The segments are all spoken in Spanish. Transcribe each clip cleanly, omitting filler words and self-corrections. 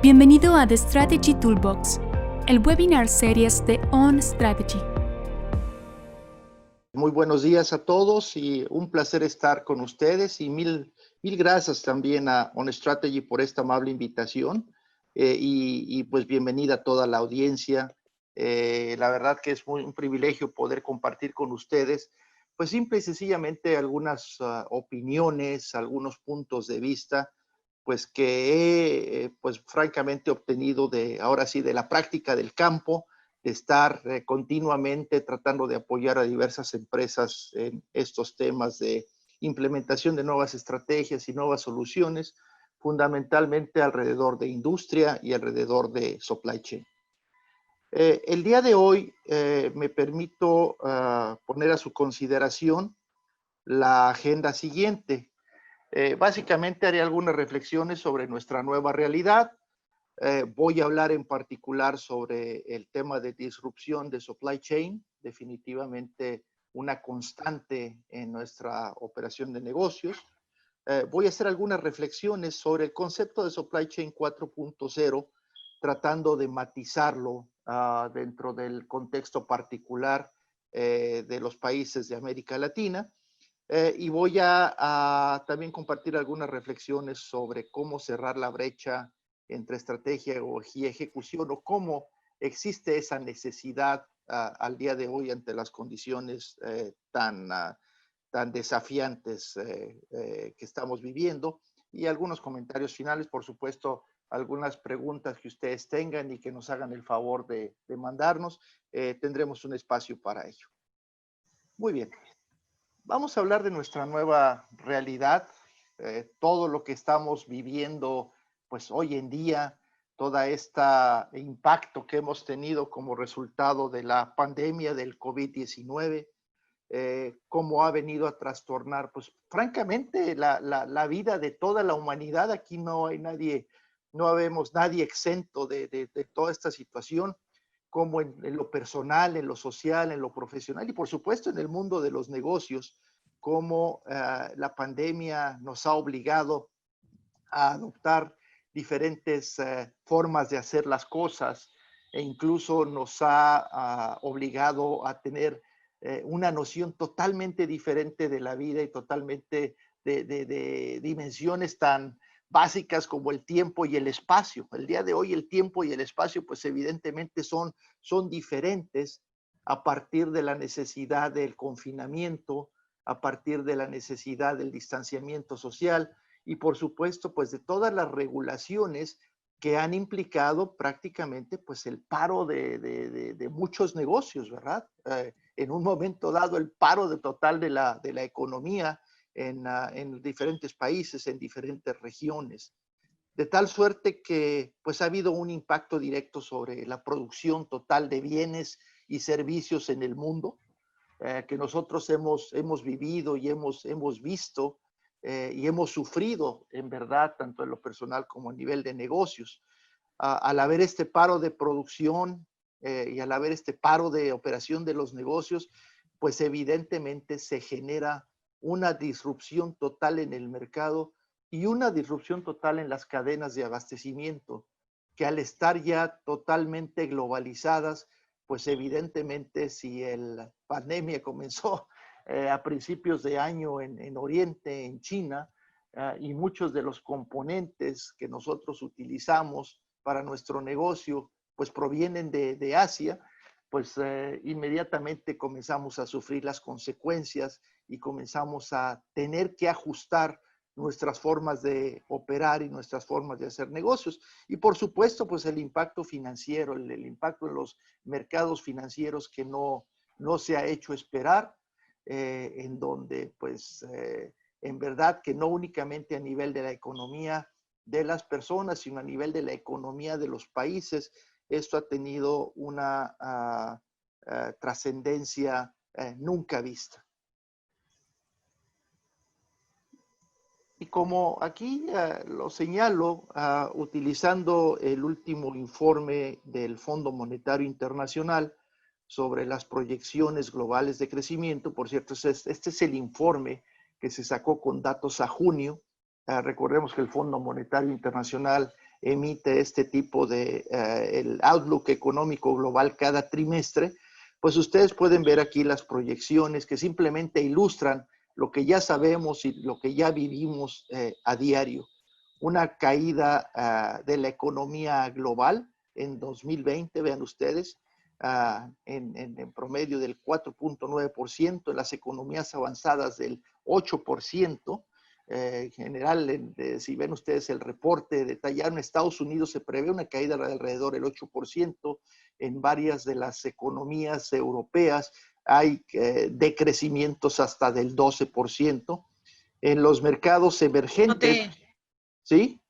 Bienvenido a The Strategy Toolbox, el webinar series de On Strategy. Muy buenos días a todos y un placer estar con ustedes y mil gracias también a On Strategy por esta amable invitación pues bienvenida a toda la audiencia. La verdad que es un privilegio poder compartir con ustedes pues simple y sencillamente algunas opiniones, algunos puntos de vista pues que he pues francamente obtenido ahora sí de la práctica del campo, de estar continuamente tratando de apoyar a diversas empresas en estos temas de implementación de nuevas estrategias y nuevas soluciones, fundamentalmente alrededor de industria y alrededor de supply chain. El día de hoy me permito poner a su consideración la agenda siguiente. Básicamente haré algunas reflexiones sobre nuestra nueva realidad. Voy a hablar en particular sobre el tema de disrupción de supply chain, definitivamente una constante en nuestra operación de negocios. Voy a hacer algunas reflexiones sobre el concepto de supply chain 4.0, tratando de matizarlo dentro del contexto particular de los países de América Latina. Y voy a también compartir algunas reflexiones sobre cómo cerrar la brecha entre estrategia y ejecución o cómo existe esa necesidad al día de hoy ante las condiciones tan desafiantes que estamos viviendo. Y algunos comentarios finales, por supuesto, algunas preguntas que ustedes tengan y que nos hagan el favor de mandarnos. Tendremos un espacio para ello. Muy bien. Vamos a hablar de nuestra nueva realidad, todo lo que estamos viviendo pues hoy en día, todo este impacto que hemos tenido como resultado de la pandemia del COVID-19, cómo ha venido a trastornar pues francamente la vida de toda la humanidad. Aquí no hay nadie, no habemos nadie exento de toda esta situación, como en lo personal, en lo social, en lo profesional y por supuesto en el mundo de los negocios, cómo la pandemia nos ha obligado a adoptar diferentes formas de hacer las cosas e incluso nos ha obligado a tener una noción totalmente diferente de la vida y totalmente de dimensiones tan básicas como el tiempo y el espacio. El día de hoy el tiempo y el espacio pues evidentemente son diferentes a partir de la necesidad del confinamiento, a partir de la necesidad del distanciamiento social y por supuesto pues de todas las regulaciones que han implicado prácticamente pues el paro de muchos negocios, ¿verdad? En un momento dado el paro total de la economía en diferentes países, en diferentes regiones. De tal suerte que pues ha habido un impacto directo sobre la producción total de bienes y servicios en el mundo, que nosotros hemos vivido y hemos visto y hemos sufrido en verdad, tanto en lo personal como a nivel de negocios. Al haber este paro de producción y al haber este paro de operación de los negocios, pues evidentemente se genera una disrupción total en el mercado y una disrupción total en las cadenas de abastecimiento, que al estar ya totalmente globalizadas, pues evidentemente si la pandemia comenzó a principios de año en Oriente, en China, y muchos de los componentes que nosotros utilizamos para nuestro negocio, pues provienen de Asia, pues inmediatamente comenzamos a sufrir las consecuencias y comenzamos a tener que ajustar nuestras formas de operar y nuestras formas de hacer negocios. Y por supuesto, pues el impacto financiero, el impacto en los mercados financieros que no se ha hecho esperar, en donde pues en verdad que no únicamente a nivel de la economía de las personas, sino a nivel de la economía de los países, esto ha tenido una trascendencia nunca vista. Y como aquí lo señalo, utilizando el último informe del Fondo Monetario Internacional sobre las proyecciones globales de crecimiento, por cierto, este es el informe que se sacó con datos a junio. Recordemos que el Fondo Monetario Internacional emite este tipo de el Outlook económico global cada trimestre, pues ustedes pueden ver aquí las proyecciones que simplemente ilustran lo que ya sabemos y lo que ya vivimos a diario. Una caída de la economía global en 2020, vean ustedes, en promedio del 4.9%, en las economías avanzadas del 8%. En general, si ven ustedes el reporte detallado, en Estados Unidos se prevé una caída de alrededor del 8%, en varias de las economías europeas hay decrecimientos hasta del 12%. En los mercados emergentes, ¿sí?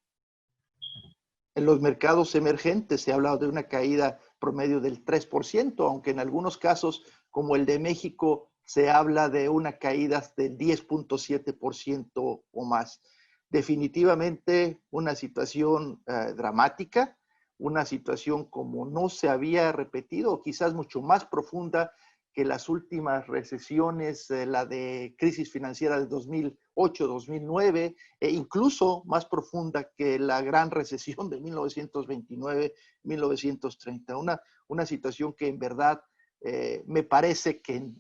En los mercados emergentes se ha hablado de una caída promedio del 3%, aunque en algunos casos, como el de México, se habla de una caída del 10.7% o más. Definitivamente una situación dramática, una situación como no se había repetido, o quizás mucho más profunda que las últimas recesiones, la de crisis financiera de 2008, 2009, e incluso más profunda que la gran recesión de 1929-1930. Una situación que en verdad me parece que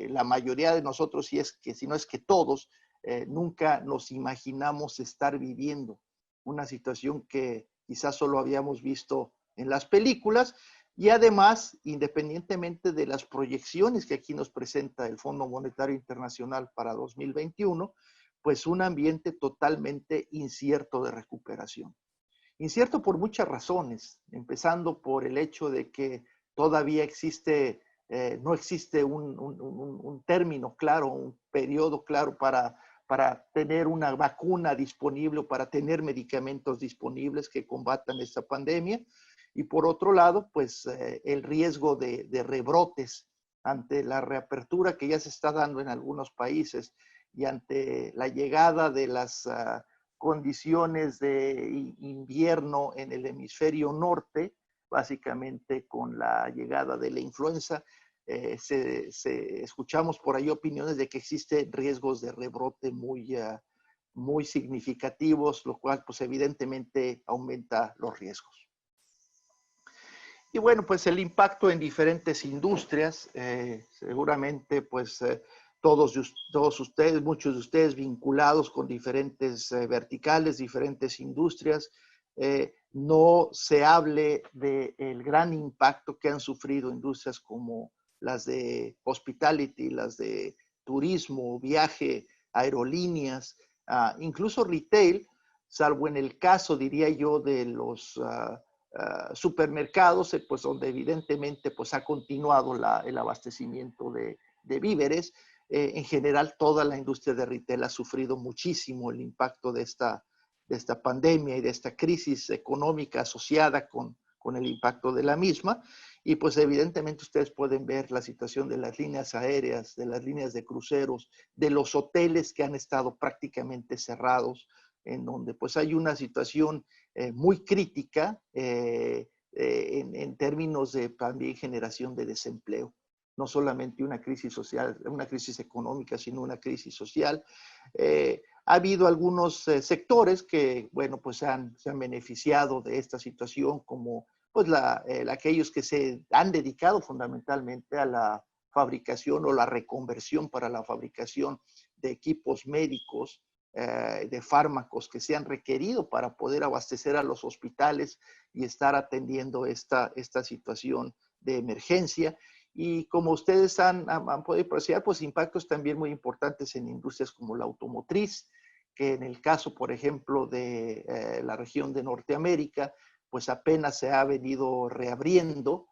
la mayoría de nosotros, si no es que todos, nunca nos imaginamos estar viviendo. Una situación que quizás solo habíamos visto en las películas. Y además, independientemente de las proyecciones que aquí nos presenta el Fondo Monetario Internacional para 2021, pues un ambiente totalmente incierto de recuperación. Incierto por muchas razones, empezando por el hecho de que todavía no existe un término claro, un periodo claro para tener una vacuna disponible o para tener medicamentos disponibles que combatan esta pandemia. Y por otro lado, pues el riesgo de rebrotes ante la reapertura que ya se está dando en algunos países y ante la llegada de las condiciones de invierno en el hemisferio norte, básicamente con la llegada de la influenza. Escuchamos por ahí opiniones de que existen riesgos de rebrote muy significativos, lo cual pues evidentemente aumenta los riesgos. Y bueno, pues el impacto en diferentes industrias, seguramente pues todos ustedes, muchos de ustedes vinculados con diferentes verticales, diferentes industrias, no se hable del gran impacto que han sufrido industrias como las de hospitality, las de turismo, viaje, aerolíneas, incluso retail, salvo en el caso, diría yo, de los supermercados, pues donde evidentemente pues ha continuado el abastecimiento de víveres. En general, toda la industria de retail ha sufrido muchísimo el impacto de esta pandemia y de esta crisis económica asociada con el impacto de la misma. Y pues evidentemente ustedes pueden ver la situación de las líneas aéreas, de las líneas de cruceros, de los hoteles que han estado prácticamente cerrados, en donde pues hay una situación muy crítica en términos de también generación de desempleo. No solamente una crisis social, una crisis económica, sino una crisis social. Ha habido algunos sectores que, bueno, pues se han beneficiado de esta situación, como pues aquellos que se han dedicado fundamentalmente a la fabricación o la reconversión para la fabricación de equipos médicos, de fármacos que se han requerido para poder abastecer a los hospitales y estar atendiendo esta situación de emergencia. Y como ustedes han podido apreciar, pues impactos también muy importantes en industrias como la automotriz, que en el caso, por ejemplo, de la región de Norteamérica, pues apenas se ha venido reabriendo.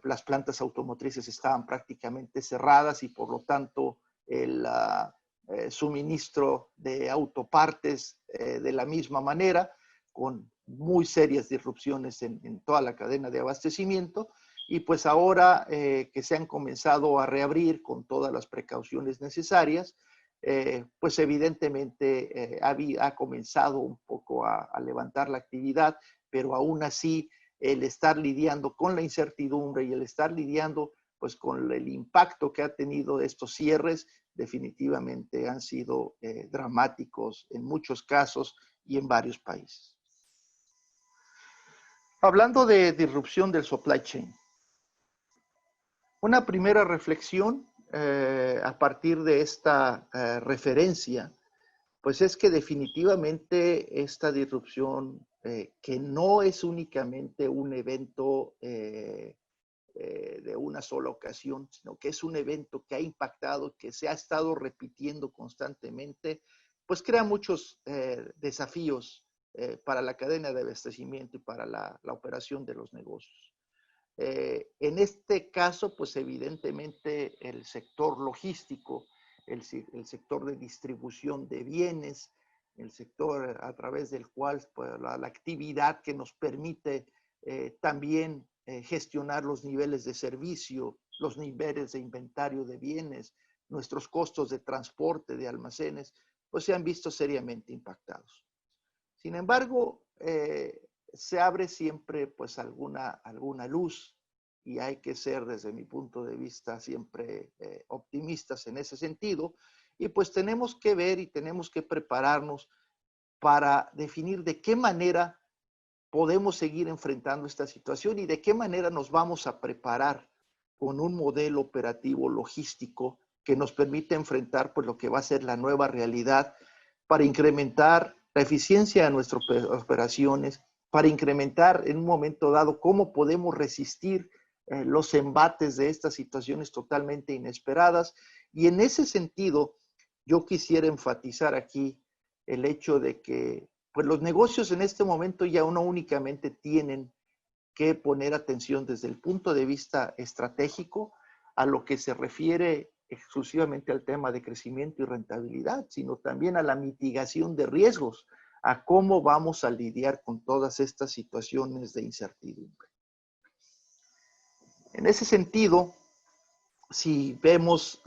Las plantas automotrices estaban prácticamente cerradas y por lo tanto el suministro de autopartes de la misma manera, con muy serias disrupciones en toda la cadena de abastecimiento. Y pues ahora que se han comenzado a reabrir con todas las precauciones necesarias, pues evidentemente ha comenzado un poco a levantar la actividad, pero aún así el estar lidiando con la incertidumbre y el estar lidiando pues con el impacto que ha tenido estos cierres, definitivamente han sido dramáticos en muchos casos y en varios países. Hablando de disrupción del supply chain, una primera reflexión a partir de esta referencia, pues es que definitivamente esta disrupción, que no es únicamente un evento de una sola ocasión, sino que es un evento que ha impactado, que se ha estado repitiendo constantemente, pues crea muchos desafíos para la cadena de abastecimiento y para la operación de los negocios. En este caso, pues evidentemente el sector logístico, el sector de distribución de bienes, el sector a través del cual pues, la actividad que nos permite también gestionar los niveles de servicio, los niveles de inventario de bienes, nuestros costos de transporte, de almacenes, pues se han visto seriamente impactados. Sin embargo, se abre siempre pues alguna luz y hay que ser desde mi punto de vista siempre optimistas en ese sentido y pues tenemos que ver y tenemos que prepararnos para definir de qué manera podemos seguir enfrentando esta situación y de qué manera nos vamos a preparar con un modelo operativo logístico que nos permita enfrentar pues lo que va a ser la nueva realidad para incrementar la eficiencia de nuestras operaciones, para incrementar en un momento dado cómo podemos resistir los embates de estas situaciones totalmente inesperadas. Y en ese sentido, yo quisiera enfatizar aquí el hecho de que pues los negocios en este momento ya no únicamente tienen que poner atención desde el punto de vista estratégico a lo que se refiere exclusivamente al tema de crecimiento y rentabilidad, sino también a la mitigación de riesgos, a cómo vamos a lidiar con todas estas situaciones de incertidumbre. En ese sentido, si vemos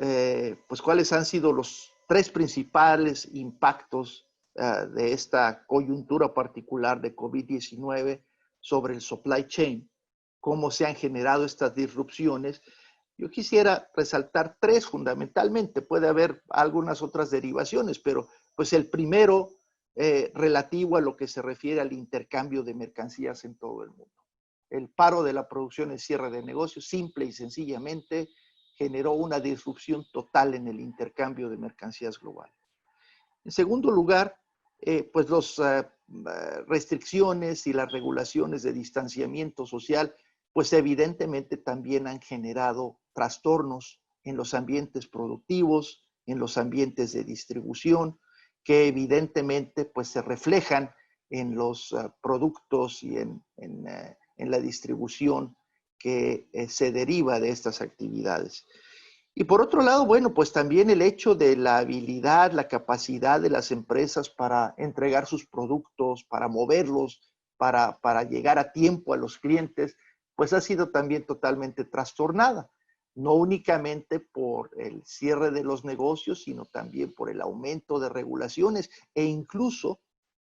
pues cuáles han sido los tres principales impactos de esta coyuntura particular de COVID-19 sobre el supply chain, cómo se han generado estas disrupciones, yo quisiera resaltar tres fundamentalmente. Puede haber algunas otras derivaciones, pero pues el primero relativo a lo que se refiere al intercambio de mercancías en todo el mundo. El paro de la producción, el cierre de negocios, simple y sencillamente generó una disrupción total en el intercambio de mercancías global. En segundo lugar, pues las restricciones y las regulaciones de distanciamiento social, pues evidentemente también han generado trastornos en los ambientes productivos, en los ambientes de distribución, que evidentemente pues se reflejan en los productos y en la distribución que se deriva de estas actividades. Y por otro lado, bueno, pues también el hecho de la habilidad, la capacidad de las empresas para entregar sus productos, para moverlos, para llegar a tiempo a los clientes, pues ha sido también totalmente trastornada. No únicamente por el cierre de los negocios, sino también por el aumento de regulaciones e incluso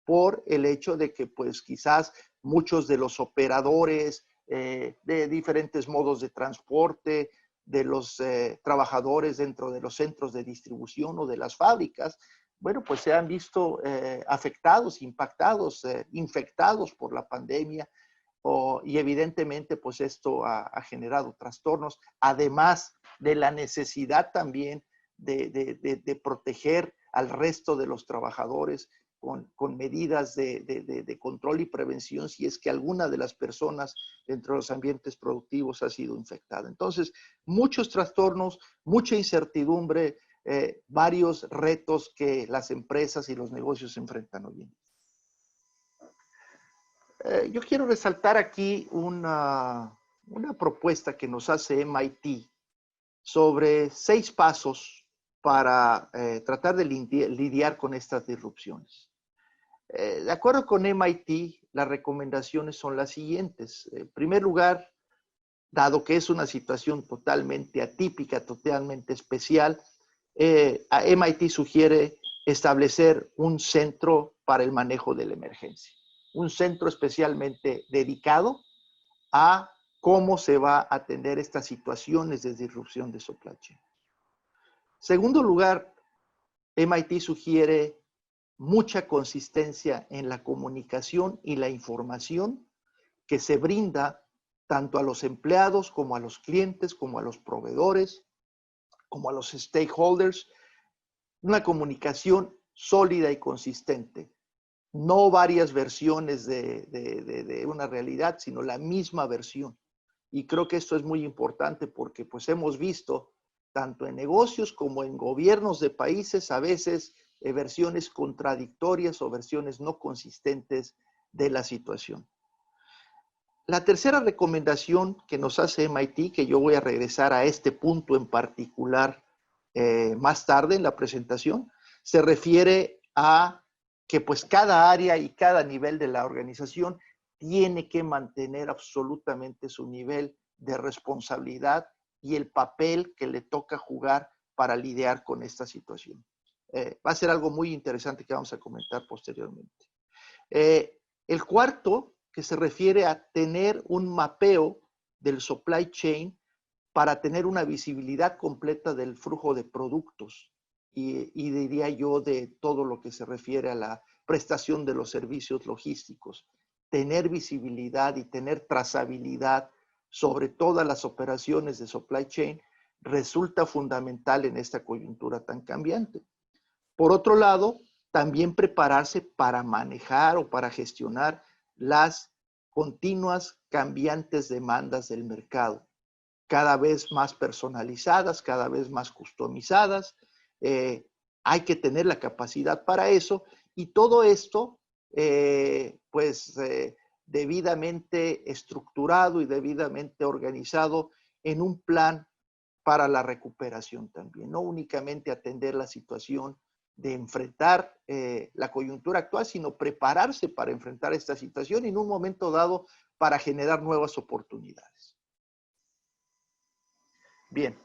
por el hecho de que pues quizás muchos de los operadores de diferentes modos de transporte, de los trabajadores dentro de los centros de distribución o de las fábricas, bueno, pues se han visto afectados, impactados, infectados por la pandemia y evidentemente pues esto ha generado trastornos, además de la necesidad también de proteger al resto de los trabajadores con medidas de control y prevención si es que alguna de las personas dentro de los ambientes productivos ha sido infectada. Entonces, muchos trastornos, mucha incertidumbre, varios retos que las empresas y los negocios se enfrentan hoy en día. Yo quiero resaltar aquí una propuesta que nos hace MIT sobre 6 pasos para tratar de lidiar con estas disrupciones. De acuerdo con MIT, las recomendaciones son las siguientes. En primer lugar, dado que es una situación totalmente atípica, totalmente especial, a MIT sugiere establecer un centro para el manejo de la emergencia. Un centro especialmente dedicado a cómo se va a atender estas situaciones de disrupción de supply chain. Segundo lugar, MIT sugiere mucha consistencia en la comunicación y la información que se brinda tanto a los empleados como a los clientes, como a los proveedores, como a los stakeholders, una comunicación sólida y consistente. No varias versiones de una realidad, sino la misma versión. Y creo que esto es muy importante porque pues hemos visto tanto en negocios como en gobiernos de países a veces versiones contradictorias o versiones no consistentes de la situación. La tercera recomendación que nos hace MIT, que yo voy a regresar a este punto en particular más tarde en la presentación, se refiere a que pues cada área y cada nivel de la organización tiene que mantener absolutamente su nivel de responsabilidad y el papel que le toca jugar para lidiar con esta situación. Va a ser algo muy interesante que vamos a comentar posteriormente. El cuarto, que se refiere a tener un mapeo del supply chain para tener una visibilidad completa del flujo de productos y diría yo de todo lo que se refiere a la prestación de los servicios logísticos. Tener visibilidad y tener trazabilidad sobre todas las operaciones de supply chain resulta fundamental en esta coyuntura tan cambiante. Por otro lado, también prepararse para manejar o para gestionar las continuas cambiantes demandas del mercado, cada vez más personalizadas, cada vez más customizadas. Hay que tener la capacidad para eso y todo esto, debidamente estructurado y debidamente organizado en un plan para la recuperación también, no únicamente atender la situación de enfrentar la coyuntura actual, sino prepararse para enfrentar esta situación y en un momento dado para generar nuevas oportunidades. Bien,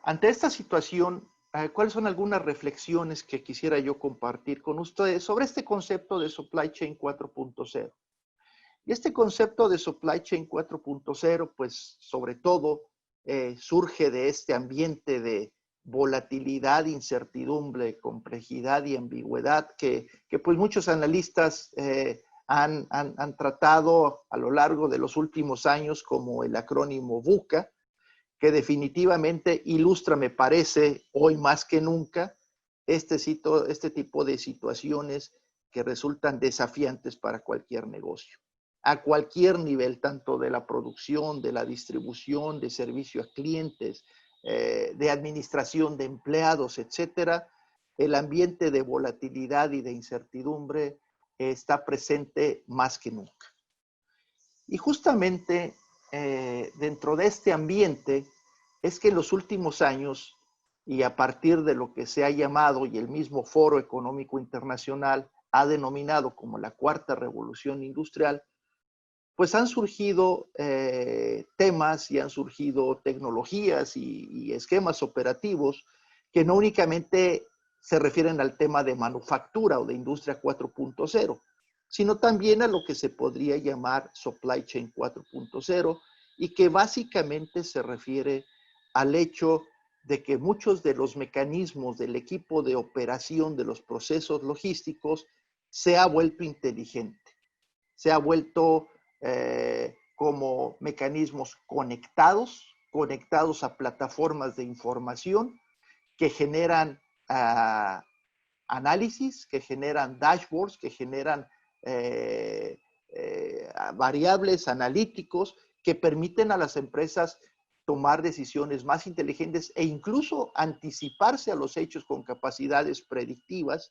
ante esta situación, ¿cuáles son algunas reflexiones que quisiera yo compartir con ustedes sobre este concepto de Supply Chain 4.0? Y este concepto de Supply Chain 4.0, pues sobre todo surge de este ambiente de volatilidad, incertidumbre, complejidad y ambigüedad que pues muchos analistas han tratado a lo largo de los últimos años como el acrónimo VUCA, que definitivamente ilustra, me parece, hoy más que nunca, este tipo de situaciones que resultan desafiantes para cualquier negocio, a cualquier nivel, tanto de la producción, de la distribución, de servicio a clientes, de administración de empleados, etcétera. El ambiente de volatilidad y de incertidumbre está presente más que nunca. Y justamente dentro de este ambiente es que en los últimos años y a partir de lo que se ha llamado y el mismo Foro Económico Internacional ha denominado como la cuarta revolución industrial, pues han surgido temas y han surgido tecnologías y esquemas operativos que no únicamente se refieren al tema de manufactura o de industria 4.0, sino también a lo que se podría llamar supply chain 4.0 y que básicamente se refiere al hecho de que muchos de los mecanismos del equipo de operación de los procesos logísticos se ha vuelto inteligente, se ha vuelto como mecanismos conectados a plataformas de información que generan análisis, que generan dashboards, que generan variables analíticos que permiten a las empresas tomar decisiones más inteligentes e incluso anticiparse a los hechos con capacidades predictivas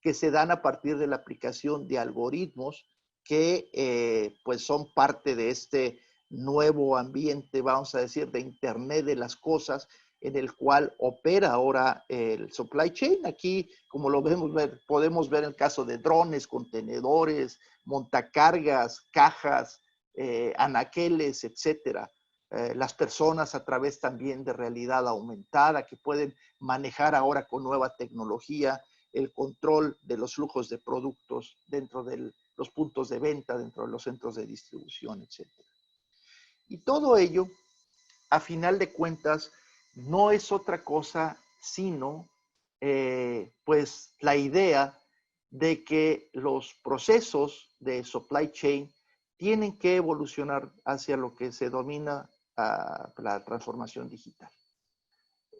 que se dan a partir de la aplicación de algoritmos que pues son parte de este nuevo ambiente, vamos a decir, de Internet de las cosas, en el cual opera ahora el supply chain. Aquí, como lo podemos ver en el caso de drones, contenedores, montacargas, cajas, anaqueles, etcétera. Las personas a través también de realidad aumentada que pueden manejar ahora con nueva tecnología el control de los flujos de productos dentro de los puntos de venta, dentro de los centros de distribución, etcétera. Y todo ello, a final de cuentas, no es otra cosa sino pues la idea de que los procesos de supply chain tienen que evolucionar hacia lo que se domina la transformación digital.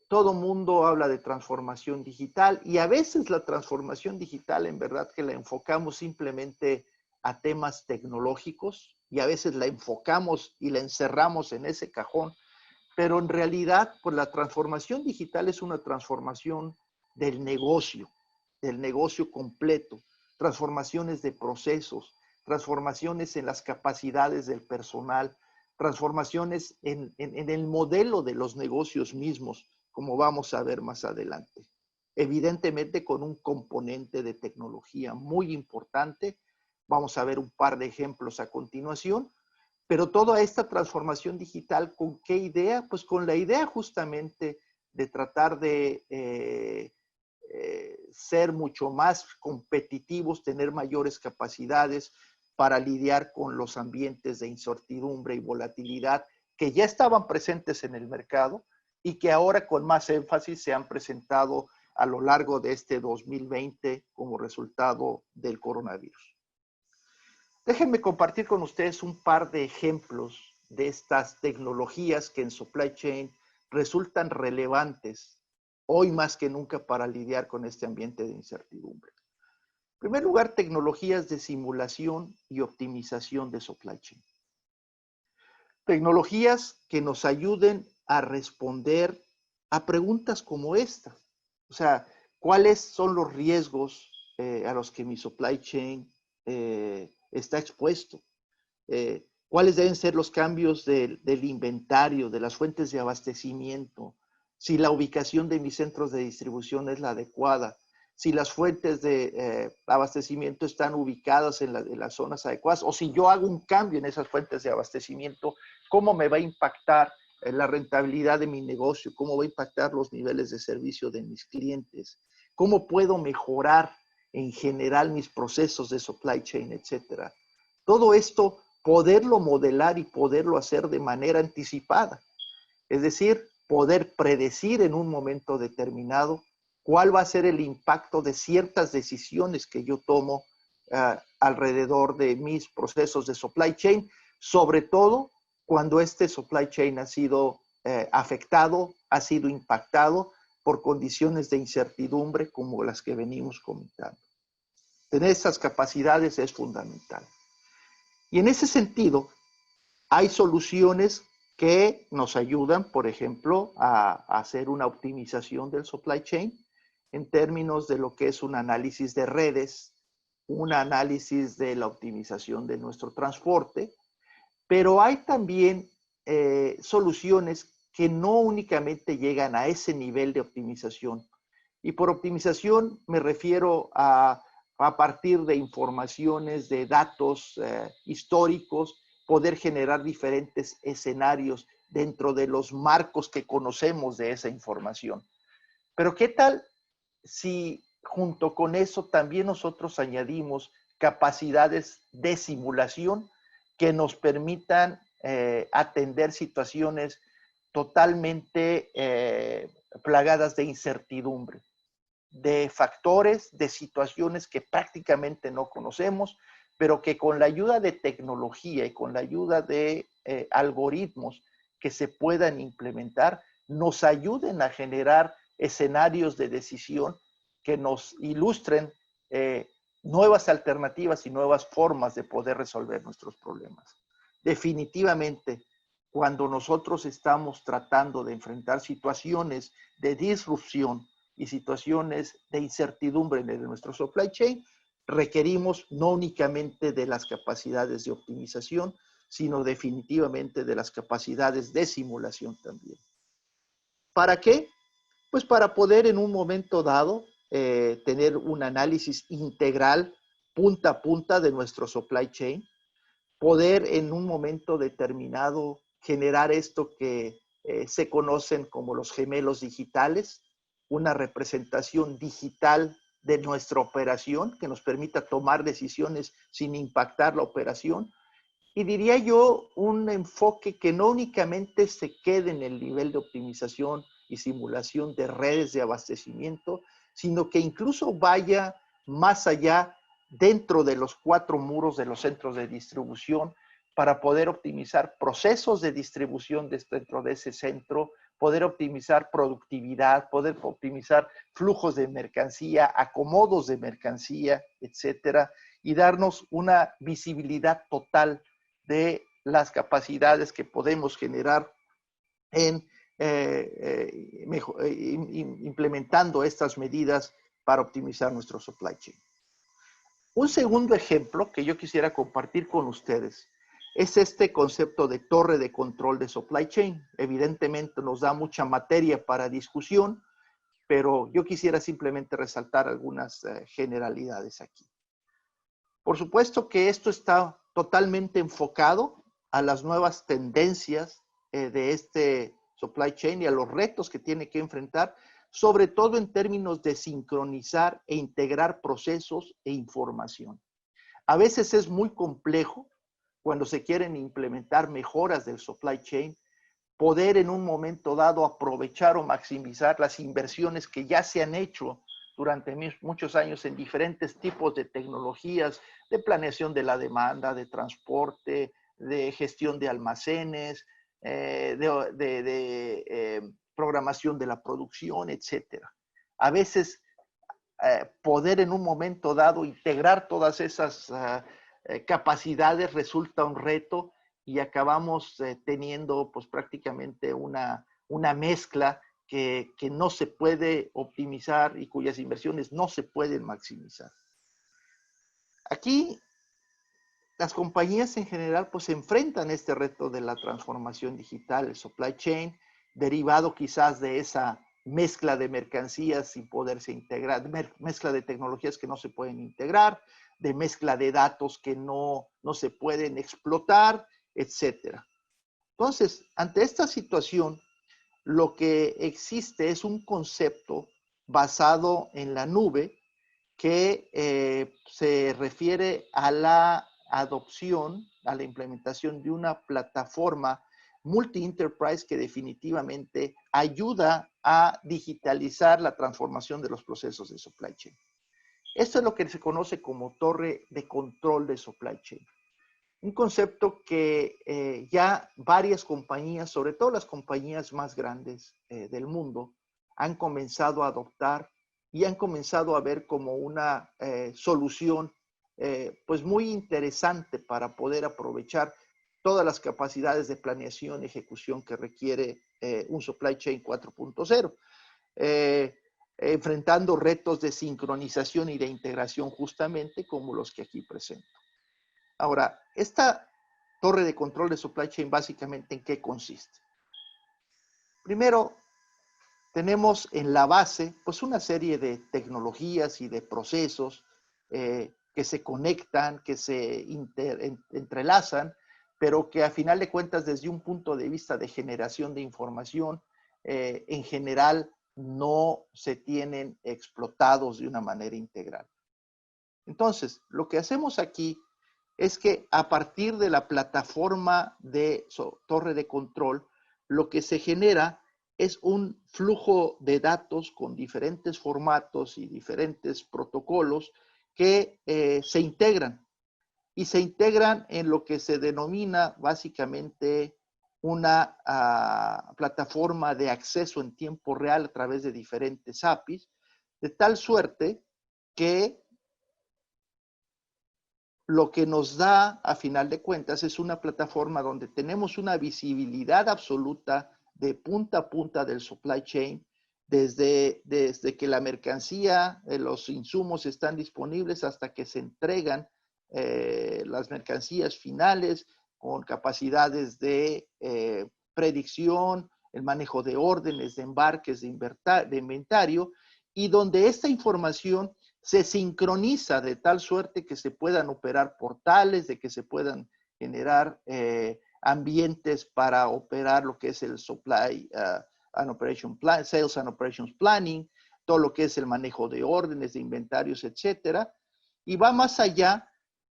Todo mundo habla de transformación digital y a veces la transformación digital en verdad que la enfocamos simplemente a temas tecnológicos y a veces la enfocamos y la encerramos en ese cajón, pero en realidad pues la transformación digital es una transformación del negocio completo, transformaciones de procesos, transformaciones en las capacidades del personal, transformaciones en el modelo de los negocios mismos, como vamos a ver más adelante. Evidentemente con un componente de tecnología muy importante. Vamos a ver un par de ejemplos a continuación, pero toda esta transformación digital, ¿con qué idea? Pues con la idea justamente de tratar de ser mucho más competitivos, tener mayores capacidades para lidiar con los ambientes de incertidumbre y volatilidad que ya estaban presentes en el mercado y que ahora con más énfasis se han presentado a lo largo de este 2020 como resultado del coronavirus. Déjenme compartir con ustedes un par de ejemplos de estas tecnologías que en supply chain resultan relevantes hoy más que nunca para lidiar con este ambiente de incertidumbre. En primer lugar, tecnologías de simulación y optimización de supply chain. Tecnologías que nos ayuden a responder a preguntas como esta. O sea, ¿cuáles son los riesgos a los que mi supply chain está expuesto? ¿Cuáles deben ser los cambios del inventario, de las fuentes de abastecimiento? Si la ubicación de mis centros de distribución es la adecuada, si las fuentes de abastecimiento están ubicadas en las zonas adecuadas, o si yo hago un cambio en esas fuentes de abastecimiento, ¿cómo me va a impactar la rentabilidad de mi negocio? ¿Cómo va a impactar los niveles de servicio de mis clientes? ¿Cómo puedo mejorar en general mis procesos de supply chain, etcétera? Todo esto, poderlo modelar y poderlo hacer de manera anticipada. Es decir, poder predecir en un momento determinado cuál va a ser el impacto de ciertas decisiones que yo tomo alrededor de mis procesos de supply chain, sobre todo cuando este supply chain ha sido afectado, ha sido impactado por condiciones de incertidumbre como las que venimos comentando. Tener esas capacidades es fundamental. Y en ese sentido, hay soluciones que nos ayudan, por ejemplo, a hacer una optimización del supply chain en términos de lo que es un análisis de redes, un análisis de la optimización de nuestro transporte, pero hay también soluciones que no únicamente llegan a ese nivel de optimización. Y por optimización me refiero a partir de informaciones, de datos históricos, poder generar diferentes escenarios dentro de los marcos que conocemos de esa información. Pero ¿qué tal si junto con eso también nosotros añadimos capacidades de simulación que nos permitan atender situaciones totalmente plagadas de incertidumbre, de factores, de situaciones que prácticamente no conocemos, pero que con la ayuda de tecnología y con la ayuda de algoritmos que se puedan implementar, nos ayuden a generar escenarios de decisión que nos ilustren nuevas alternativas y nuevas formas de poder resolver nuestros problemas. Definitivamente, cuando nosotros estamos tratando de enfrentar situaciones de disrupción y situaciones de incertidumbre en nuestro supply chain, requerimos no únicamente de las capacidades de optimización, sino definitivamente de las capacidades de simulación también. ¿Para qué? Pues para poder en un momento dado tener un análisis integral, punta a punta de nuestro supply chain, poder en un momento determinado generar esto que se conocen como los gemelos digitales, una representación digital de nuestra operación que nos permita tomar decisiones sin impactar la operación. Y diría yo, un enfoque que no únicamente se quede en el nivel de optimización y simulación de redes de abastecimiento, sino que incluso vaya más allá dentro de los 4 muros de los centros de distribución, para poder optimizar procesos de distribución dentro de ese centro, poder optimizar productividad, poder optimizar flujos de mercancía, acomodos de mercancía, etcétera, y darnos una visibilidad total de las capacidades que podemos generar en implementando estas medidas para optimizar nuestro supply chain. Un segundo ejemplo que yo quisiera compartir con ustedes es este concepto de torre de control de supply chain. Evidentemente nos da mucha materia para discusión, pero yo quisiera simplemente resaltar algunas generalidades aquí. Por supuesto que esto está totalmente enfocado a las nuevas tendencias de este supply chain y a los retos que tiene que enfrentar, sobre todo en términos de sincronizar e integrar procesos e información. A veces es muy complejo cuando se quieren implementar mejoras del supply chain, poder en un momento dado aprovechar o maximizar las inversiones que ya se han hecho durante muchos años en diferentes tipos de tecnologías, de planeación de la demanda, de transporte, de gestión de almacenes, programación de la producción, etcétera. A veces poder en un momento dado integrar todas esas capacidades resulta un reto y acabamos teniendo pues prácticamente una mezcla que no se puede optimizar y cuyas inversiones no se pueden maximizar. Aquí las compañías en general pues enfrentan este reto de la transformación digital, el supply chain, derivado quizás de esa mezcla de mercancías sin poderse integrar, mezcla de tecnologías que no se pueden integrar, de mezcla de datos que no se pueden explotar, etcétera. Entonces, ante esta situación, lo que existe es un concepto basado en la nube que se refiere a la adopción, a la implementación de una plataforma multi-enterprise que definitivamente ayuda a digitalizar la transformación de los procesos de supply chain. Esto es lo que se conoce como torre de control de supply chain. Un concepto que ya varias compañías, sobre todo las compañías más grandes del mundo, han comenzado a adoptar y han comenzado a ver como una solución pues muy interesante para poder aprovechar todas las capacidades de planeación y ejecución que requiere un supply chain 4.0, enfrentando retos de sincronización y de integración justamente como los que aquí presento. Ahora, esta torre de control de supply chain básicamente ¿en qué consiste? Primero, tenemos en la base pues una serie de tecnologías y de procesos que se conectan, que se entrelazan, pero que a final de cuentas desde un punto de vista de generación de información, en general no se tienen explotados de una manera integral. Entonces, lo que hacemos aquí es que a partir de la plataforma de torre de control, lo que se genera es un flujo de datos con diferentes formatos y diferentes protocolos que se integran. Y se integran en lo que se denomina básicamente una plataforma de acceso en tiempo real a través de diferentes APIs, de tal suerte que lo que nos da, a final de cuentas, es una plataforma donde tenemos una visibilidad absoluta de punta a punta del supply chain, desde que la mercancía, los insumos están disponibles hasta que se entregan las mercancías finales con capacidades de predicción, el manejo de órdenes, de embarques, de inventario, y donde esta información se sincroniza de tal suerte que se puedan operar portales, de que se puedan generar ambientes para operar lo que es el supply and operation plan, sales and operations planning, todo lo que es el manejo de órdenes, de inventarios, etcétera. Y va más allá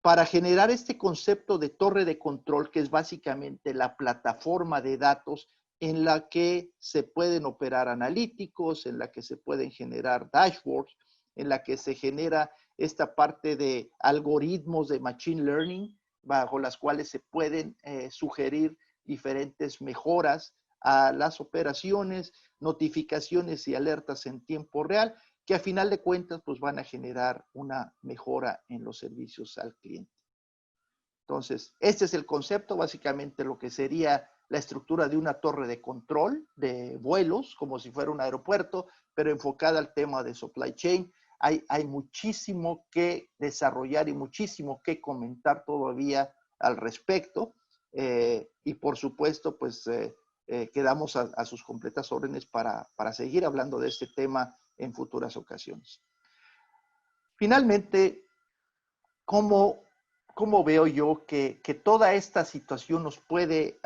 para generar este concepto de torre de control, que es básicamente la plataforma de datos en la que se pueden operar analíticos, en la que se pueden generar dashboards, en la que se genera esta parte de algoritmos de machine learning bajo las cuales se pueden sugerir diferentes mejoras a las operaciones, notificaciones y alertas en tiempo real, que a final de cuentas pues van a generar una mejora en los servicios al cliente. Entonces, este es el concepto, básicamente lo que sería la estructura de una torre de control de vuelos, como si fuera un aeropuerto, pero enfocada al tema de supply chain. Hay muchísimo que desarrollar y muchísimo que comentar todavía al respecto. Y por supuesto, pues quedamos a sus completas órdenes para seguir hablando de este tema en futuras ocasiones. Finalmente, ¿cómo veo yo que toda esta situación nos puede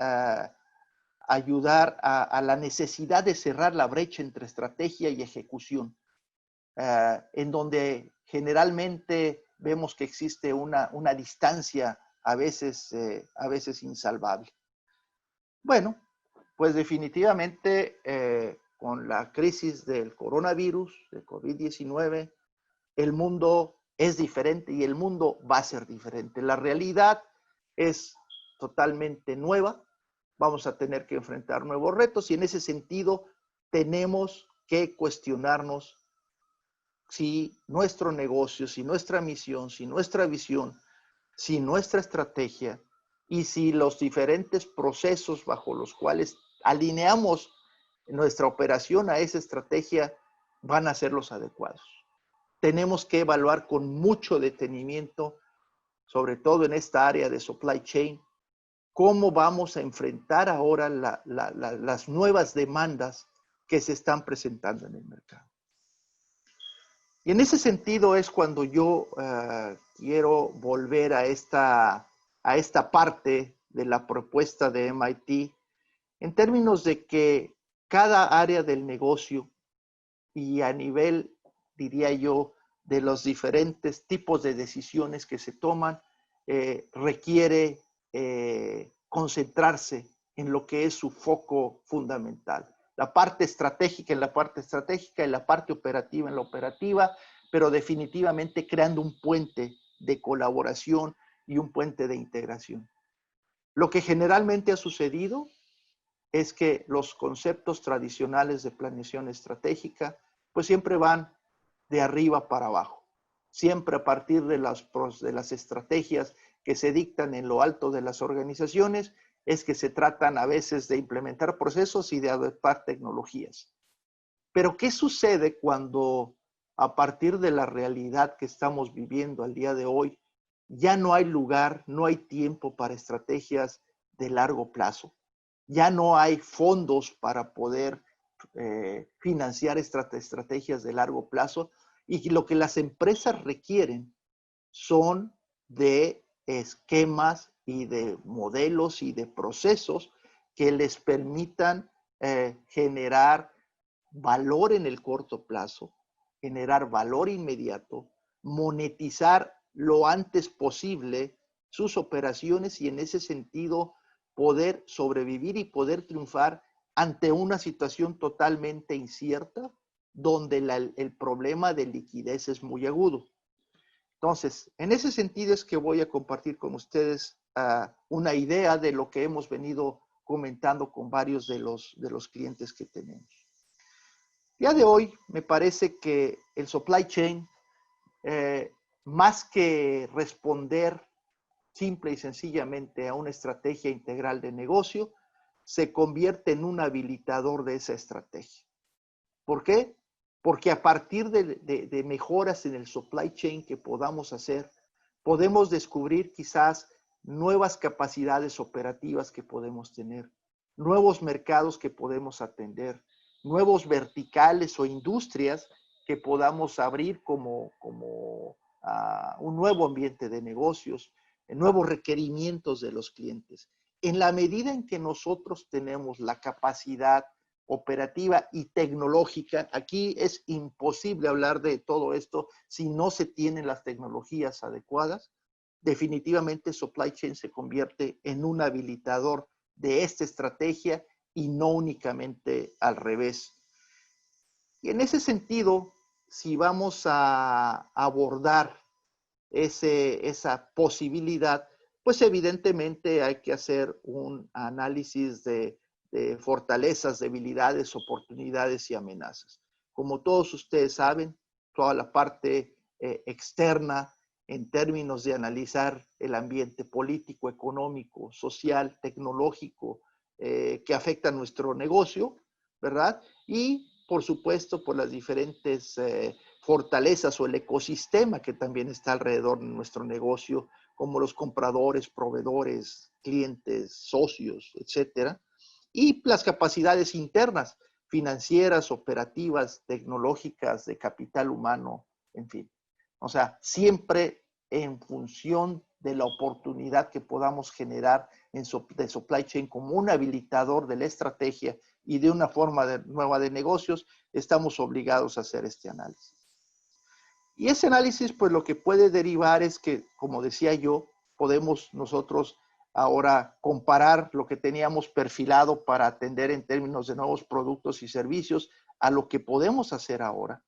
ayudar a la necesidad de cerrar la brecha entre estrategia y ejecución? En donde generalmente vemos que existe una distancia a veces insalvable. Bueno, pues definitivamente con la crisis del coronavirus, del COVID-19, el mundo es diferente y el mundo va a ser diferente. La realidad es totalmente nueva. Vamos a tener que enfrentar nuevos retos y en ese sentido tenemos que cuestionarnos si nuestro negocio, si nuestra misión, si nuestra visión, si nuestra estrategia y si los diferentes procesos bajo los cuales alineamos nuestra operación a esa estrategia van a ser los adecuados. Tenemos que evaluar con mucho detenimiento, sobre todo en esta área de supply chain, cómo vamos a enfrentar ahora las nuevas demandas que se están presentando en el mercado. Y en ese sentido es cuando yo quiero volver a esta parte de la propuesta de MIT, en términos de que cada área del negocio y a nivel, diría yo, de los diferentes tipos de decisiones que se toman, requiere concentrarse en lo que es su foco fundamental. La parte estratégica en la parte estratégica y la parte operativa en la operativa, pero definitivamente creando un puente de colaboración y un puente de integración. Lo que generalmente ha sucedido es que los conceptos tradicionales de planeación estratégica pues siempre van de arriba para abajo, siempre a partir de las estrategias que se dictan en lo alto de las organizaciones, es que se tratan a veces de implementar procesos y de adoptar tecnologías. Pero ¿qué sucede cuando a partir de la realidad que estamos viviendo al día de hoy, ya no hay lugar, no hay tiempo para estrategias de largo plazo? Ya no hay fondos para poder financiar estrategias de largo plazo y lo que las empresas requieren son de esquemas y de modelos y de procesos que les permitan generar valor en el corto plazo, generar valor inmediato, monetizar lo antes posible sus operaciones y en ese sentido poder sobrevivir y poder triunfar ante una situación totalmente incierta donde el problema de liquidez es muy agudo. Entonces, en ese sentido es que voy a compartir con ustedes una idea de lo que hemos venido comentando con varios de los clientes que tenemos. El día de hoy me parece que el supply chain, más que responder simple y sencillamente a una estrategia integral de negocio, se convierte en un habilitador de esa estrategia. ¿Por qué? Porque a partir de mejoras en el supply chain que podamos hacer, podemos descubrir quizás nuevas capacidades operativas que podemos tener, nuevos mercados que podemos atender, nuevos verticales o industrias que podamos abrir como un nuevo ambiente de negocios, nuevos requerimientos de los clientes. En la medida en que nosotros tenemos la capacidad operativa y tecnológica, aquí es imposible hablar de todo esto si no se tienen las tecnologías adecuadas, definitivamente supply chain se convierte en un habilitador de esta estrategia y no únicamente al revés. Y en ese sentido, si vamos a abordar esa posibilidad, pues evidentemente hay que hacer un análisis de fortalezas, debilidades, oportunidades y amenazas. Como todos ustedes saben, toda la parte externa en términos de analizar el ambiente político, económico, social, tecnológico que afecta a nuestro negocio, ¿verdad? Y por supuesto por las diferentes fortalezas o el ecosistema que también está alrededor de nuestro negocio, como los compradores, proveedores, clientes, socios, etcétera, y las capacidades internas, financieras, operativas, tecnológicas, de capital humano, en fin. O sea, siempre en función de la oportunidad que podamos generar de supply chain como un habilitador de la estrategia y de una forma nueva de negocios, estamos obligados a hacer este análisis. Y ese análisis, pues lo que puede derivar es que, como decía yo, podemos nosotros ahora comparar lo que teníamos perfilado para atender en términos de nuevos productos y servicios a lo que podemos hacer ahora.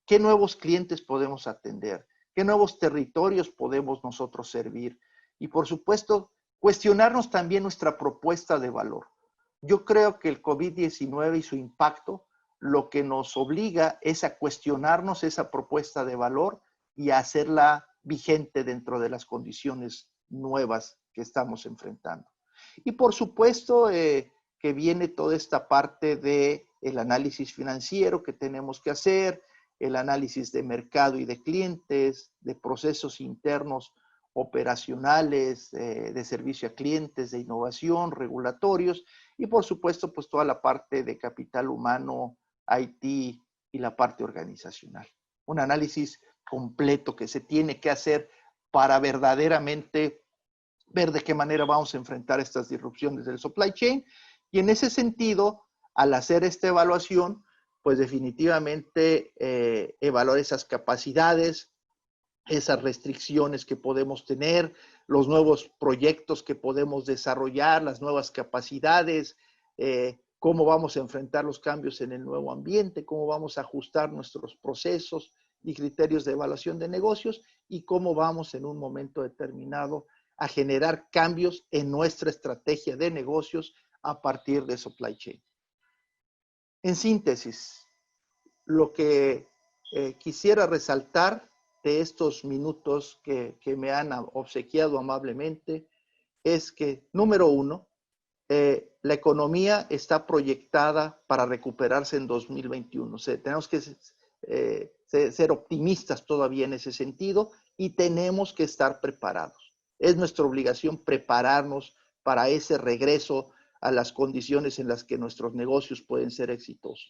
¿Qué nuevos clientes podemos atender? ¿Qué nuevos territorios podemos nosotros servir? Y por supuesto, cuestionarnos también nuestra propuesta de valor. Yo creo que el COVID-19 y su impacto lo que nos obliga es a cuestionarnos esa propuesta de valor y a hacerla vigente dentro de las condiciones nuevas que estamos enfrentando. Y por supuesto que viene toda esta parte del análisis financiero que tenemos que hacer, el análisis de mercado y de clientes, de procesos internos operacionales, de servicio a clientes, de innovación, regulatorios y por supuesto pues toda la parte de capital humano, IT y la parte organizacional. Un análisis completo que se tiene que hacer para verdaderamente ver de qué manera vamos a enfrentar estas disrupciones del supply chain. Y en ese sentido, al hacer esta evaluación, pues definitivamente evaluar esas capacidades, esas restricciones que podemos tener, los nuevos proyectos que podemos desarrollar, las nuevas capacidades, cómo vamos a enfrentar los cambios en el nuevo ambiente, cómo vamos a ajustar nuestros procesos y criterios de evaluación de negocios y cómo vamos en un momento determinado a generar cambios en nuestra estrategia de negocios a partir de supply chain. En síntesis, lo que quisiera resaltar de estos minutos que me han obsequiado amablemente es que, número uno, la economía está proyectada para recuperarse en 2021. O sea, tenemos que ser optimistas todavía en ese sentido y tenemos que estar preparados. Es nuestra obligación prepararnos para ese regreso a las condiciones en las que nuestros negocios pueden ser exitosos.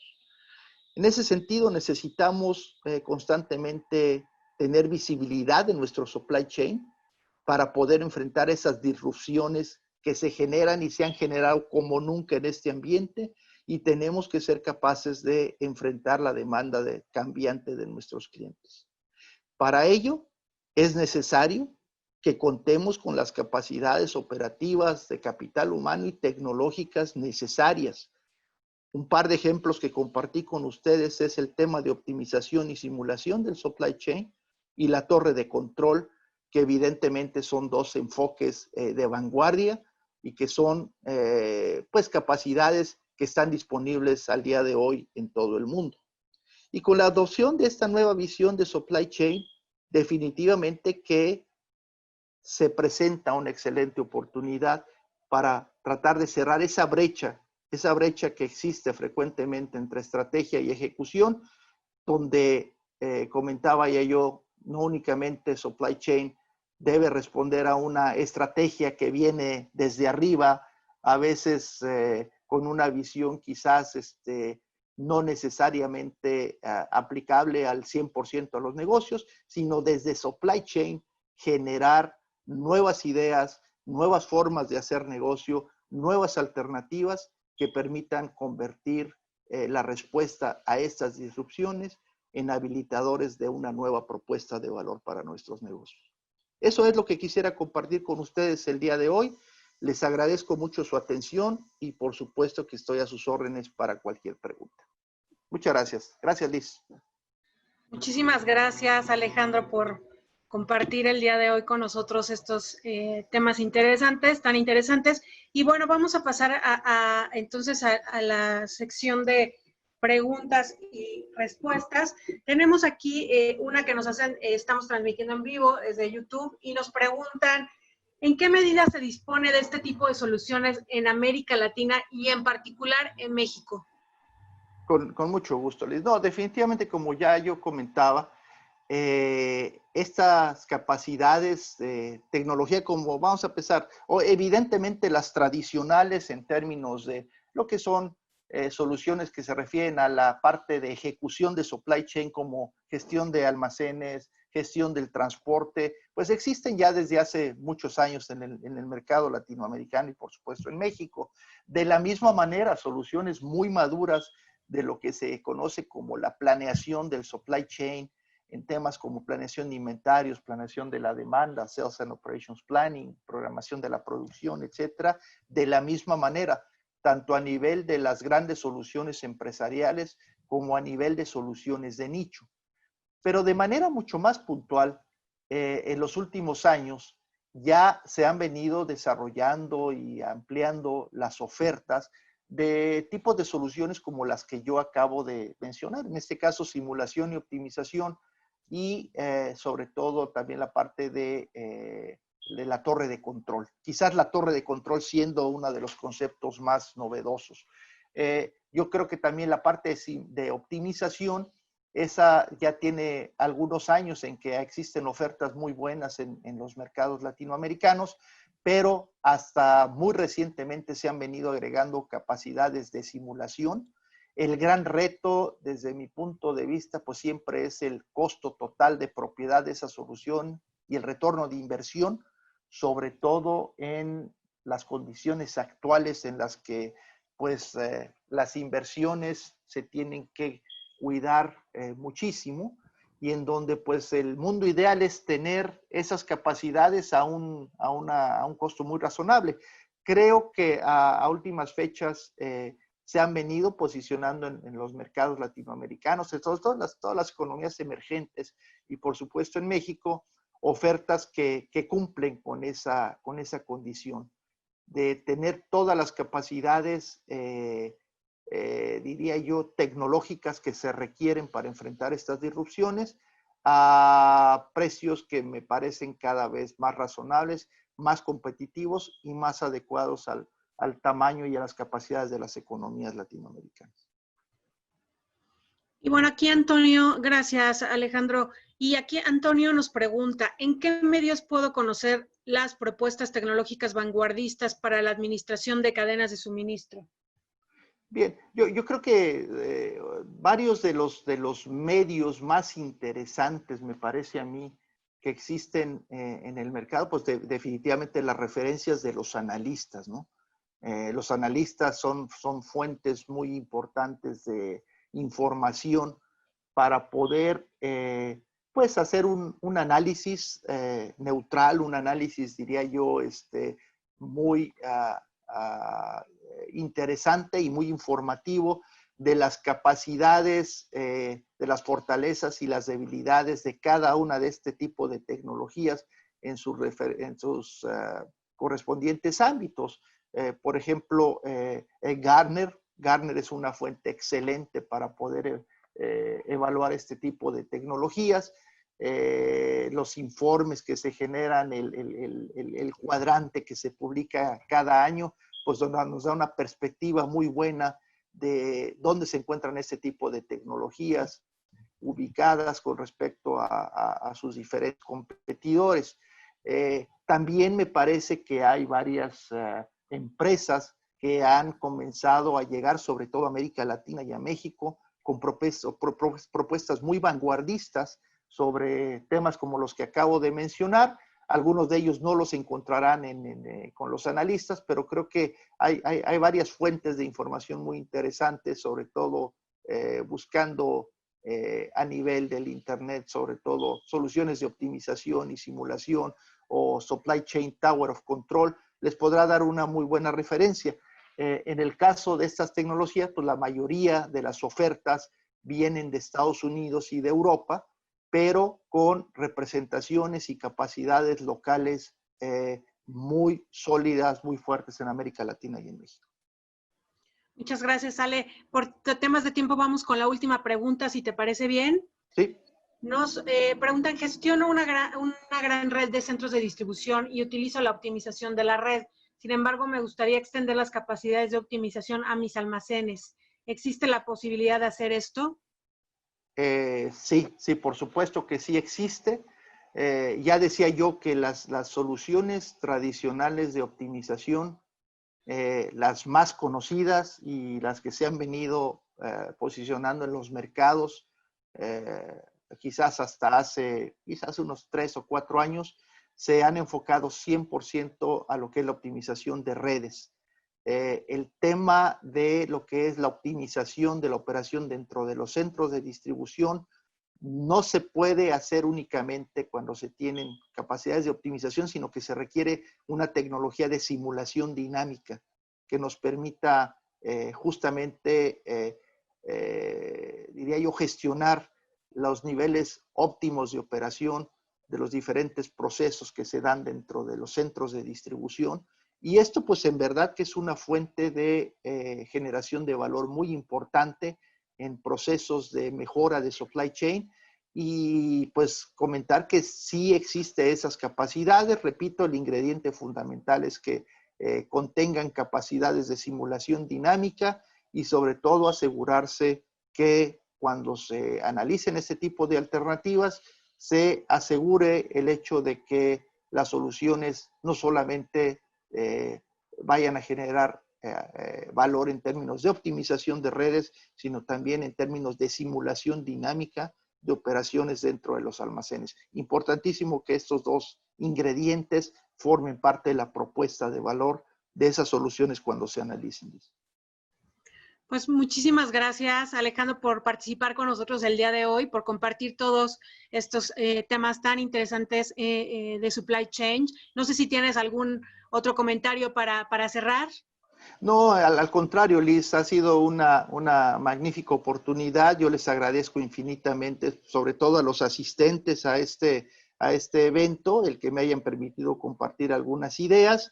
En ese sentido, necesitamos constantemente tener visibilidad en nuestro supply chain para poder enfrentar esas disrupciones que se generan y se han generado como nunca en este ambiente y tenemos que ser capaces de enfrentar la demanda cambiante de nuestros clientes. Para ello, es necesario que contemos con las capacidades operativas de capital humano y tecnológicas necesarias. Un par de ejemplos que compartí con ustedes es el tema de optimización y simulación del supply chain y la torre de control, que evidentemente son dos enfoques de vanguardia y que son pues capacidades que están disponibles al día de hoy en todo el mundo. Y con la adopción de esta nueva visión de supply chain, definitivamente que se presenta una excelente oportunidad para tratar de cerrar esa brecha que existe frecuentemente entre estrategia y ejecución, donde comentaba ya yo, no únicamente supply chain debe responder a una estrategia que viene desde arriba, a veces con una visión quizás no necesariamente aplicable al 100% a los negocios, sino desde supply chain generar nuevas ideas, nuevas formas de hacer negocio, nuevas alternativas que permitan convertir la respuesta a estas disrupciones en habilitadores de una nueva propuesta de valor para nuestros negocios. Eso es lo que quisiera compartir con ustedes el día de hoy. Les agradezco mucho su atención y por supuesto que estoy a sus órdenes para cualquier pregunta. Muchas gracias. Gracias, Liz. Muchísimas gracias, Alejandro, por compartir el día de hoy con nosotros estos temas interesantes, tan interesantes. Y bueno, vamos a pasar entonces a la sección de preguntas y respuestas. Tenemos aquí una que nos hacen, estamos transmitiendo en vivo desde YouTube y nos preguntan ¿en qué medida se dispone de este tipo de soluciones en América Latina y en particular en México? Con mucho gusto, Liz. No, definitivamente, como ya yo comentaba, estas capacidades de tecnología, como vamos a empezar, o evidentemente las tradicionales en términos de lo que son soluciones que se refieren a la parte de ejecución de supply chain, como gestión de almacenes, gestión del transporte, pues existen ya desde hace muchos años en el mercado latinoamericano y por supuesto en México. De la misma manera, soluciones muy maduras de lo que se conoce como la planeación del supply chain, en temas como planeación de inventarios, planeación de la demanda, Sales and Operations Planning, programación de la producción, etcétera, de la misma manera, tanto a nivel de las grandes soluciones empresariales como a nivel de soluciones de nicho. Pero de manera mucho más puntual, en los últimos años ya se han venido desarrollando y ampliando las ofertas de tipos de soluciones como las que yo acabo de mencionar, en este caso simulación y optimización y sobre todo también la parte de la torre de control. Quizás la torre de control siendo uno de los conceptos más novedosos. Yo creo que también la parte de optimización, esa ya tiene algunos años en que existen ofertas muy buenas en los mercados latinoamericanos, pero hasta muy recientemente se han venido agregando capacidades de simulación. El gran reto, desde mi punto de vista, pues siempre es el costo total de propiedad de esa solución y el retorno de inversión, sobre todo en las condiciones actuales en las que pues las inversiones se tienen que cuidar muchísimo y en donde pues el mundo ideal es tener esas capacidades a un costo muy razonable. Creo que a últimas fechas se han venido posicionando en los mercados latinoamericanos, en todas las economías emergentes y por supuesto en México, ofertas que cumplen con esa condición de tener todas las capacidades diría yo, tecnológicas que se requieren para enfrentar estas disrupciones a precios que me parecen cada vez más razonables, más competitivos y más adecuados al tamaño y a las capacidades de las economías latinoamericanas. Y bueno, aquí Antonio, gracias Alejandro. Y aquí Antonio nos pregunta, ¿en qué medios puedo conocer las propuestas tecnológicas vanguardistas para la administración de cadenas de suministro? Bien, yo creo que varios de los medios más interesantes, me parece a mí, que existen en el mercado, pues definitivamente las referencias de los analistas, ¿no? Los analistas son fuentes muy importantes de información para poder, pues, hacer un análisis neutral, un análisis, diría yo, muy interesante y muy informativo de las capacidades, de las fortalezas y las debilidades de cada una de este tipo de tecnologías en sus correspondientes ámbitos. Por ejemplo, Gartner es una fuente excelente para poder evaluar este tipo de tecnologías. Los informes que se generan, el cuadrante que se publica cada año, pues nos da una perspectiva muy buena de dónde se encuentran este tipo de tecnologías ubicadas con respecto a sus diferentes competidores. También me parece que hay varias empresas que han comenzado a llegar, sobre todo a América Latina y a México, con propuestas muy vanguardistas sobre temas como los que acabo de mencionar. Algunos de ellos no los encontrarán con los analistas, pero creo que hay varias fuentes de información muy interesantes, sobre todo buscando a nivel del Internet, sobre todo soluciones de optimización y simulación o Supply Chain Tower of Control, les podrá dar una muy buena referencia. En el caso de estas tecnologías, pues la mayoría de las ofertas vienen de Estados Unidos y de Europa, pero con representaciones y capacidades locales muy sólidas, muy fuertes en América Latina y en México. Muchas gracias, Ale. Por temas de tiempo vamos con la última pregunta, si te parece bien. Sí. Nos preguntan, gestiono una gran red de centros de distribución y utilizo la optimización de la red. Sin embargo, me gustaría extender las capacidades de optimización a mis almacenes. ¿Existe la posibilidad de hacer esto? Sí, por supuesto que sí existe. Ya decía yo que las soluciones tradicionales de optimización, las más conocidas y las que se han venido posicionando en los mercados, quizás hasta hace unos 3 o 4 años, se han enfocado 100% a lo que es la optimización de redes. El tema de lo que es la optimización de la operación dentro de los centros de distribución no se puede hacer únicamente cuando se tienen capacidades de optimización, sino que se requiere una tecnología de simulación dinámica que nos permita justamente, diría yo, gestionar los niveles óptimos de operación de los diferentes procesos que se dan dentro de los centros de distribución. Y esto, pues, en verdad que es una fuente de generación de valor muy importante en procesos de mejora de supply chain. Y, pues, comentar que sí existe esas capacidades. Repito, el ingrediente fundamental es que contengan capacidades de simulación dinámica y, sobre todo, asegurarse que cuando se analicen este tipo de alternativas, se asegure el hecho de que las soluciones no solamente vayan a generar valor en términos de optimización de redes, sino también en términos de simulación dinámica de operaciones dentro de los almacenes. Importantísimo que estos dos ingredientes formen parte de la propuesta de valor de esas soluciones cuando se analicen. Pues muchísimas gracias, Alejandro, por participar con nosotros el día de hoy, por compartir todos estos temas tan interesantes de supply chain. No sé si tienes algún otro comentario para cerrar. No, al contrario, Liz, ha sido una magnífica oportunidad. Yo les agradezco infinitamente, sobre todo a los asistentes a este evento, el que me hayan permitido compartir algunas ideas.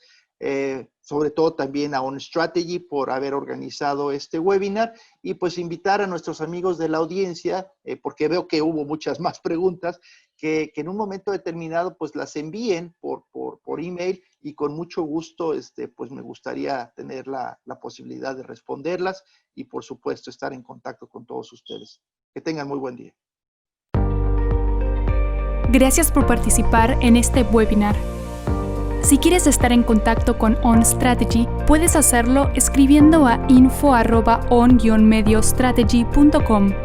Sobre todo también a OnStrategy por haber organizado este webinar y pues invitar a nuestros amigos de la audiencia, porque veo que hubo muchas más preguntas, que en un momento determinado pues las envíen por email y con mucho gusto pues me gustaría tener la posibilidad de responderlas y por supuesto estar en contacto con todos ustedes. Que tengan muy buen día. Gracias por participar en este webinar. Si quieres estar en contacto con OnStrategy, puedes hacerlo escribiendo a info@on-mediostrategy.com.